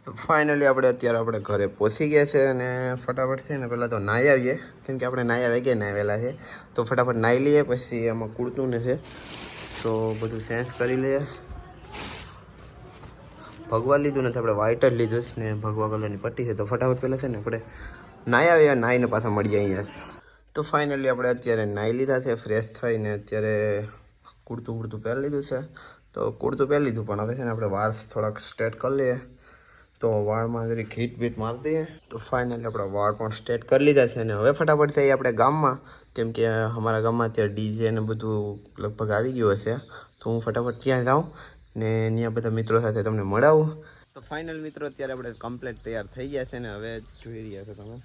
તો ફાઇનલી આપણે અત્યારે આપણે ઘરે પહોંચી ગયા છે અને ફટાફટ છે ને પહેલાં તો નાહી આવીએ, કેમ કે આપણે નાહ્યા વાગ્યા નાહ્યા છે. તો ફટાફટ નાહી લઈએ, પછી આમાં કૂળતું ને છે તો બધું સેન્સ કરી લઈએ. ભગવા લીધું નથી, આપણે વ્હાઈટ જ લીધું છે ને ભગવા કલરની પટ્ટી છે. તો ફટાફટ પહેલાં છે ને આપણે નાહી આવીએ, નાહીને પાછા મળીએ અહીંયા. તો ફાઇનલી આપણે અત્યારે નાહી લીધા છે, ફ્રેશ થઈને અત્યારે કૂળતું પહેરી લીધું છે. તો કૂળતું પહેરી લીધું, પણ હવે છે ને આપણે વાળ થોડાક સ્ટ્રેટ કરી લઈએ. તો વાળમાં જરી ઘીટ બીટ મારી દઈએ. તો ફાઇનલી આપણા વાળ પણ સ્ટ્રેટ કરી લીધા છે અને હવે ફટાફટ થઈએ આપણે ગામમાં, કેમ કે અમારા ગામમાં અત્યારે ડીજે ને બધું લગભગ આવી ગયું હશે. તો હું ફટાફટ ત્યાં જાઉં ને ત્યાં બધા મિત્રો સાથે તમને મળાવું. તો ફાઇનલ મિત્રો અત્યારે આપણે કમ્પ્લીટ તૈયાર થઈ ગયા છે ને હવે જોઈ રહ્યા છો તમે.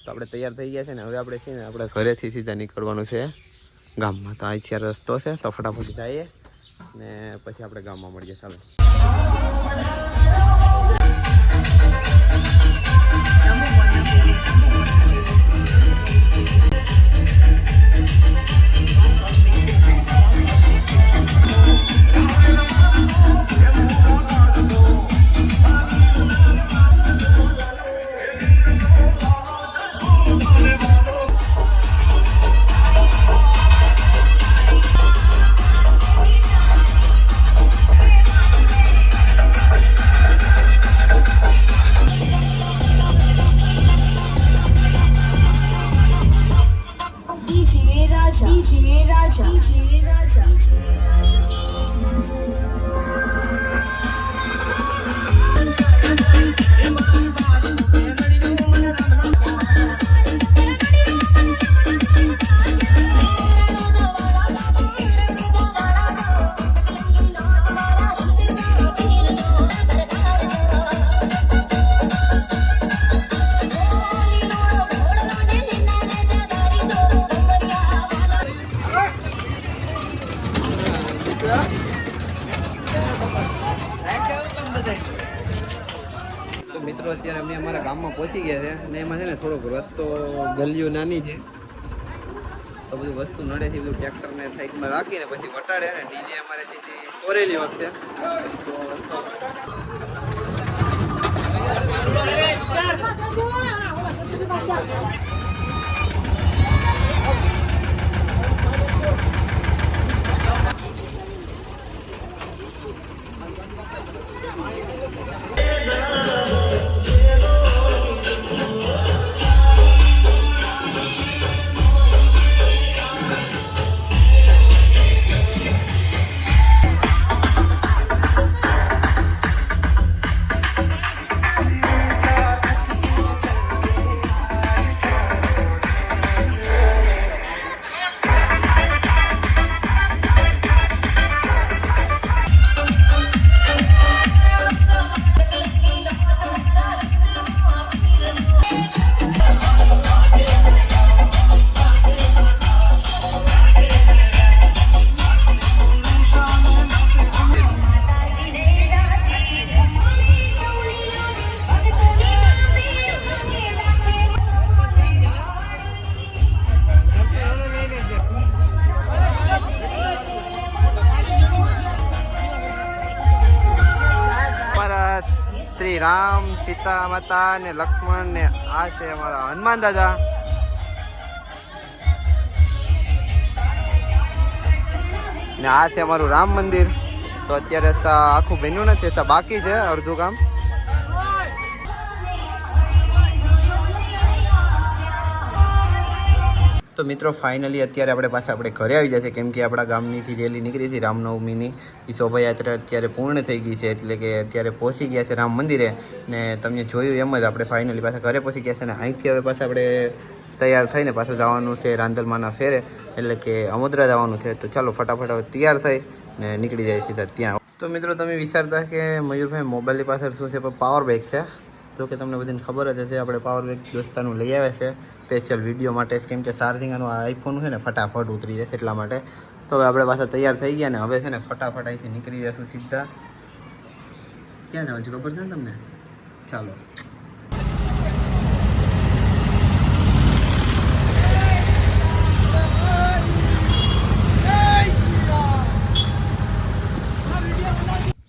તો આપણે તૈયાર થઈ ગયા છે ને હવે આપણે છે ને આપણે ઘરેથી સીધા નીકળવાનું છે ગામમાં. તો અહીંથી રસ્તો છે, તો ફટાફટ જઈએ ને પછી આપણે ગામમાં મળીએ. ચાલો. મિત્રો અત્યારે અમે અમારા ગામમાં પહોંચી ગયા છે અને એમાં છે ને થોડોક રસ્તો ગલીઓ નાની છે, તો બધું વસ્તુ નડે છે, બધું ટ્રેક્ટરને સાઈડમાં રાખીને પછી વટાડે ને ડીજે અમારે સોરેલી વખતે. શ્રી રામ, સીતા માતા ને લક્ષ્મણ ને આ છે અમારા હનુમાન દાદા. ને આ છે અમારું રામ મંદિર. તો અત્યારે આખું બન્યું નથી, બાકી છે અડધું કામ. તો મિત્રો ફાઇનલી અત્યારે આપણે પાછા આપણે ઘરે આવી જશે, કેમ કે આપણા ગામનીથી રેલી નીકળી હતી રામનવમીની. એ શોભાયાત્રા અત્યારે પૂર્ણ થઈ ગઈ છે, એટલે કે અત્યારે પહોંચી ગયા છે રામ મંદિરે. ને તમને જોયું એમ જ આપણે ફાઇનલી પાછા ઘરે પહોંચી ગયા છે અને અહીંથી હવે પાછા આપણે તૈયાર થઈને પાછું જવાનું છે રાંદલમાના ફેરે, એટલે કે અમોદરા જવાનું છે. તો ચાલો ફટાફટ હવે તૈયાર થઈ ને નીકળી જાય સીધા ત્યાં. તો મિત્રો તમે વિચારતા કે મયુરભાઈ મોબાઈલની પાછળ શું છે, પણ પાવર બેગ છે. જો કે તમને બધાને ખબર જ હશે, આપણે પાવર બેગ દોસ્તાનું લઈ આવે છે સ્પેશિયલ વિડીયો માટે, કેમ કે ચાર્જિંગનું આઈફોન છે ને ફટાફટ ઉતરી જાય એટલા માટે. તો હવે આપણે પાછા તૈયાર થઈ ગયા ને હવે છે ને ફટાફટ અહીંથી નીકળી જશું સીધા. ક્યાં જવાનું છે ખબર છે ને તમને? ચાલો.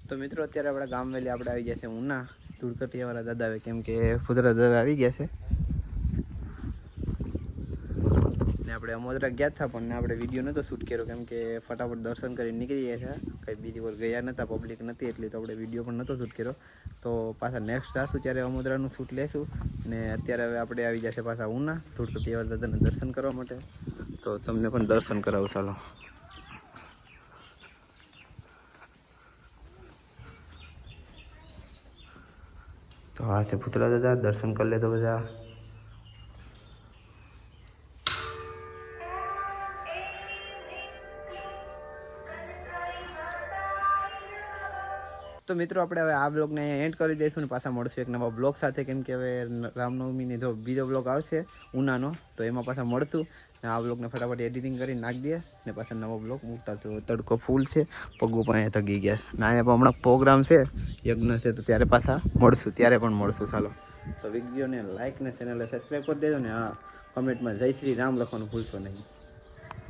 તો મિત્રો અત્યારે આપણા ગામ વેલી આપણે આવી ગયા છે ઉના. ધૂળકટિયાવાળા દાદા આવે કેમ કે ફુદરા દાદા આવી ગયા છે ને આપણે અમોદરા ગયા હતા પણ આપણે વિડીયો નહોતો શૂટ કર્યો કેમ કે ફટાફટ દર્શન કરીને નીકળી ગયા છે કંઈ બીજી વાર ગયા નહોતા પબ્લિક નથી એટલે તો આપણે વિડીયો પણ નહોતો શૂટ કર્યો તો પાછા નેક્સ્ટ આશું ત્યારે અમોદરાનું શૂટ લેશું ને અત્યારે હવે આપણે આવી જશે પાછા ઉના ધૂળકટિયાવાળા દાદાને દર્શન કરવા માટે તો તમને પણ દર્શન કરાવું ચાલો તો આ છે પુતળા દાદા દર્શન કરી લે તો બધા તો મિત્રો આપણે હવે આ બ્લોગને એન્ડ કરી દઈશું ને પાછા મળશું એક નવા બ્લોગ સાથે કેમ કે હવે રામનવમીની જો બીજો બ્લોગ આવશે ઉનાનો તો એમાં પાછા મળશું ને આ બ્લોગને ફટાફટ એડિટિંગ કરી નાખી દઈએ ને પાછા નવો બ્લોગ મૂકતા તો તડકો ફૂલ છે પગો પણ થગી ગયા ને અહીંયા પણ હમણાં પ્રોગ્રામ છે યજ્ઞ છે તો ત્યારે પાછા મળશું ત્યારે પણ મળશું ચાલો તો વિડીયોને લાઇક ને ચેનલને સબસ્ક્રાઈબ કરી દેજો ને હા કમેન્ટમાં જય શ્રી રામ લખવાનું ભૂલશો નહીં